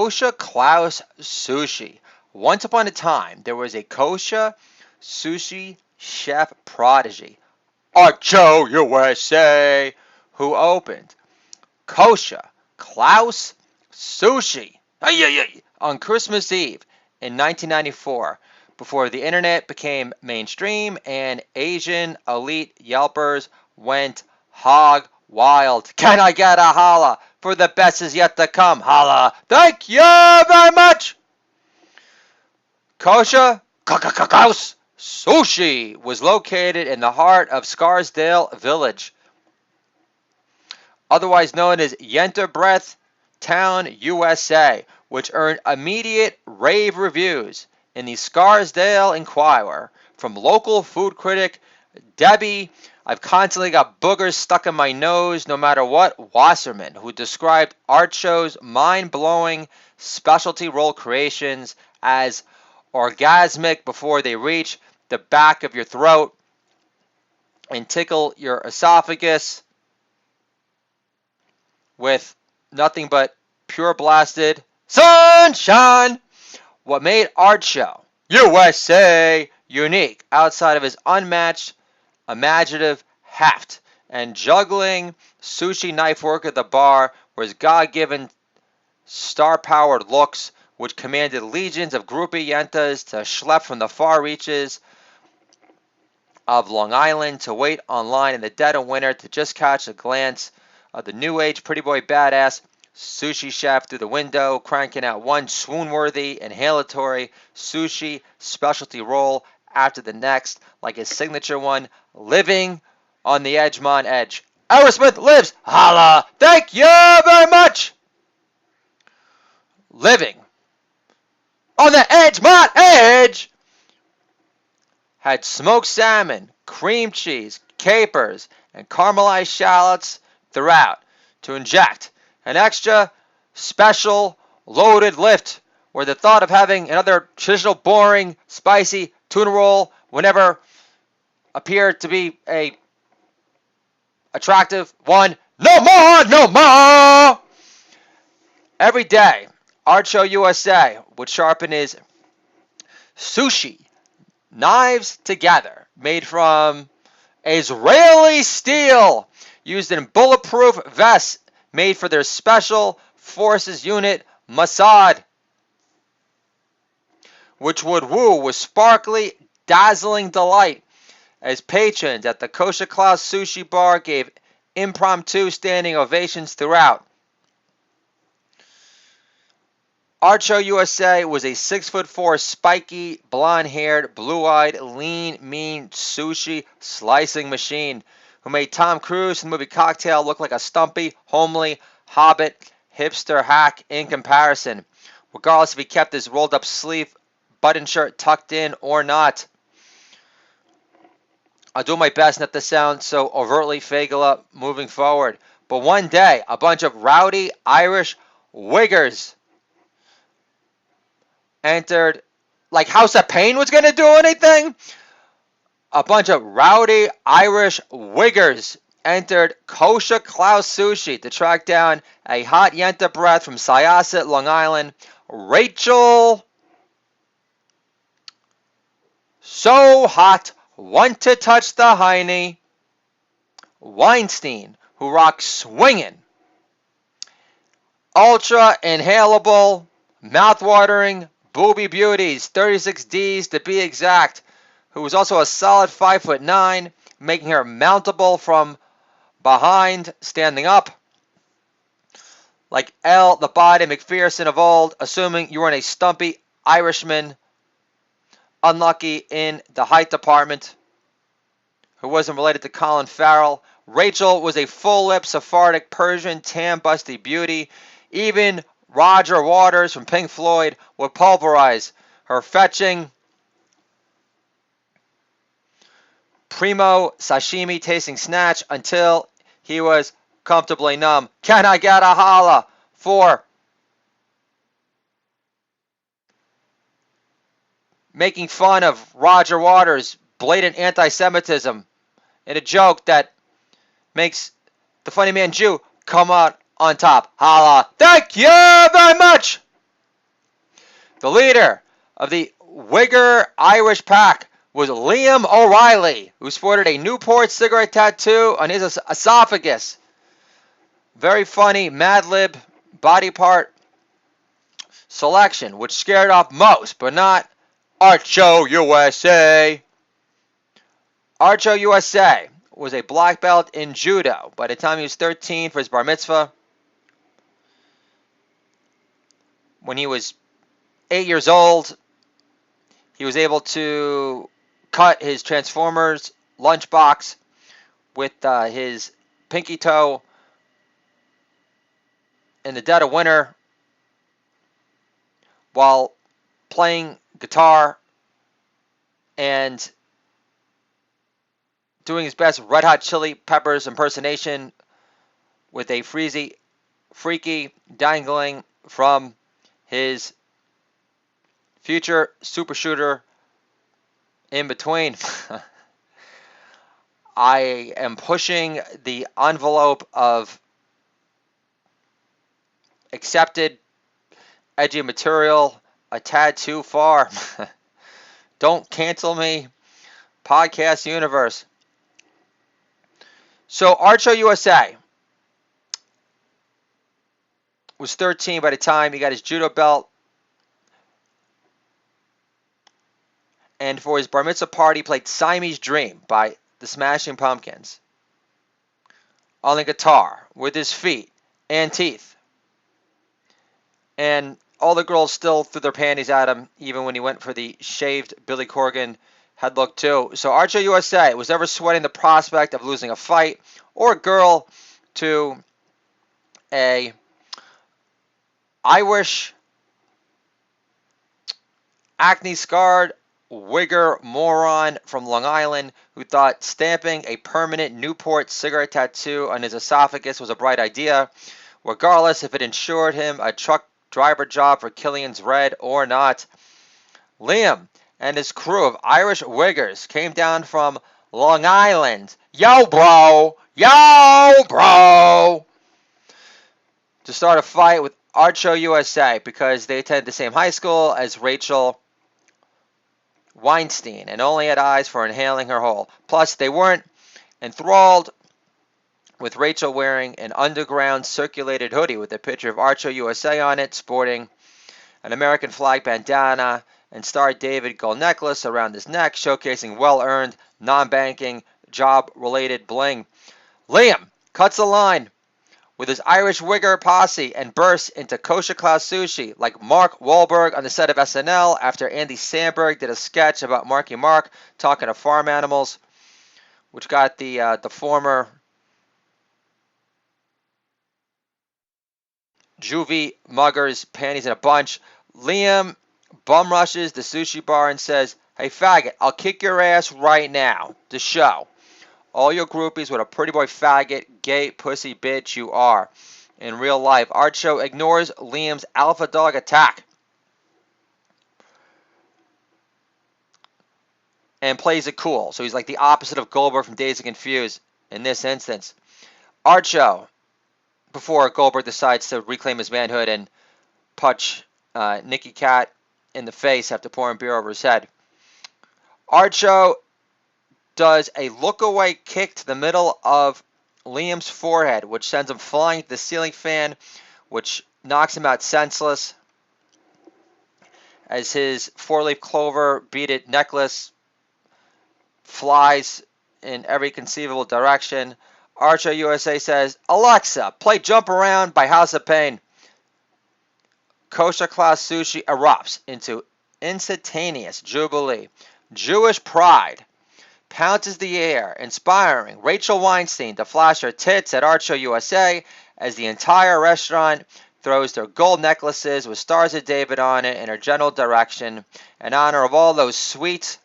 Kosher Klaus Sushi. Once upon a time, there was a kosher sushi chef prodigy, Archo USA, who opened Kosher Klaus Sushi on Christmas Eve in 1994, before the internet became mainstream and Asian elite Yelpers went hog wild. Can I get a holla? For the best is yet to come. Holla. Thank you very much. Kosher Klaus Sushi was located in the heart of Scarsdale Village, otherwise known as Yenterbreath Town, USA, which earned immediate rave reviews in the Scarsdale Inquirer from local food critic Debbie "I've constantly got boogers stuck in my nose no matter what" Wasserman, who described Archo's mind-blowing specialty roll creations as orgasmic before they reach the back of your throat and tickle your esophagus with nothing but pure blasted sunshine. What made Archo USA unique, outside of his unmatched imaginative heft and juggling sushi knife work at the bar, was God-given star-powered looks, which commanded legions of groupie yentas to schlep from the far reaches of Long Island to wait online in the dead of winter to just catch a glance of the new age pretty boy badass sushi chef through the window, cranking out one swoon-worthy, inhalatory sushi specialty roll after the next, like his signature one, living on the Edgemont edge. Aerosmith lives! Holla! Thank you very much! Living on the Edgemont edge had smoked salmon, cream cheese, capers, and caramelized shallots throughout to inject an extra special loaded lift, where the thought of having another traditional boring spicy tuna roll whenever appeared to be a attractive one. No more! No more! Every day, Archo USA would sharpen his sushi knives together, made from Israeli steel, used in bulletproof vests made for their special forces unit, Mossad, which would woo with sparkly, dazzling delight as patrons at the Kosher Klaus Sushi Bar gave impromptu standing ovations throughout. Archo USA was a 6'4", spiky, blonde-haired, blue-eyed, lean, mean sushi slicing machine who made Tom Cruise in the movie Cocktail look like a stumpy, homely, hobbit, hipster hack in comparison, regardless if he kept his rolled-up sleeve button shirt tucked in or not. I'll do my best not to sound so overtly Fagala moving forward, but one day, a bunch of rowdy Irish wiggers entered, like House of Pain was going to do anything? A bunch of rowdy Irish wiggers entered Kosher Klaus Sushi to track down a hot yenta breath from Syosset, Long Island, Rachel So Hot, Want to Touch the Heine Weinstein, who rocks swinging, ultra inhalable, mouth-watering booby beauties, 36Ds to be exact, who was also a solid 5'9", making her mountable from behind, standing up, like L. the Body McPherson of old, assuming you weren't a stumpy Irishman, unlucky in the height department, who wasn't related to Colin Farrell. Rachel was a full-lip Sephardic Persian tan-busty beauty. Even Roger Waters from Pink Floyd would pulverize her fetching primo sashimi tasting snatch until he was comfortably numb. Can I get a holla for making fun of Roger Waters' blatant anti-Semitism in a joke that makes the funny man Jew come out on top? Holla. Thank you very much. The leader of the Wigger Irish pack was Liam O'Reilly, who sported a Newport cigarette tattoo on his esophagus. Very funny Mad Lib body part selection, which scared off most, but not Archo USA. Archo USA was a black belt in judo by the time he was 13 for his bar mitzvah. When he was 8 years old, he was able to cut his Transformers lunchbox with his pinky toe in the dead of winter while playing guitar and doing his best Red Hot Chili Peppers impersonation with a freaky dangling from his future super shooter in between. I am pushing the envelope of accepted edgy material a tad too far. Don't cancel me, podcast universe. So Archo USA was 13 by the time he got his judo belt. And for his bar mitzvah party, he played Siamese Dream by the Smashing Pumpkins on the guitar with his feet and teeth. And all the girls still threw their panties at him, even when he went for the shaved Billy Corgan head look too. So Archo USA was never sweating the prospect of losing a fight or a girl to a Irish acne-scarred Wigger moron from Long Island who thought stamping a permanent Newport cigarette tattoo on his esophagus was a bright idea, regardless if it ensured him a truck driver job for Killian's Red or not. Liam and his crew of Irish Wiggers came down from Long Island. Yo, bro! Yo, bro! To start a fight with Archo USA because they attended the same high school as Rachel Weinstein and only had eyes for inhaling her hole. Plus, they weren't enthralled with Rachel wearing an underground circulated hoodie with a picture of Archo USA on it, sporting an American flag bandana and Star David gold necklace around his neck, showcasing well-earned, non-banking, job-related bling. Liam cuts the line with his Irish Wigger posse and bursts into Kosher Klaus Sushi like Mark Wahlberg on the set of SNL after Andy Samberg did a sketch about Marky Mark talking to farm animals, which got the former juvie muggers panties in a bunch. Liam bum rushes the sushi bar and says, "Hey faggot, I'll kick your ass right now to show all your groupies what a pretty boy faggot, gay pussy bitch you are." In real life, Archo ignores Liam's alpha dog attack and plays it cool. So he's like the opposite of Goldberg from Dazed and Confused in this instance. Archo, before Goldberg decides to reclaim his manhood and punch Nicky Cat in the face after pouring beer over his head. Archo does a look-away kick to the middle of Liam's forehead, which sends him flying to the ceiling fan, which knocks him out senseless as his four-leaf clover beaded necklace flies in every conceivable direction. Archo USA says, "Alexa, play Jump Around by House of Pain." Kosher Klaus Sushi erupts into instantaneous jubilee. Jewish pride pounces the air, inspiring Rachel Weinstein to flash her tits at Archo USA as the entire restaurant throws their gold necklaces with Stars of David on it in her general direction in honor of all those sweet,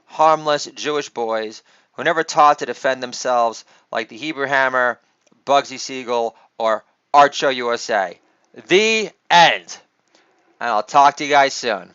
harmless Jewish boys who never taught to defend themselves like the Hebrew Hammer, Bugsy Siegel, or Archo USA. The end. And I'll talk to you guys soon.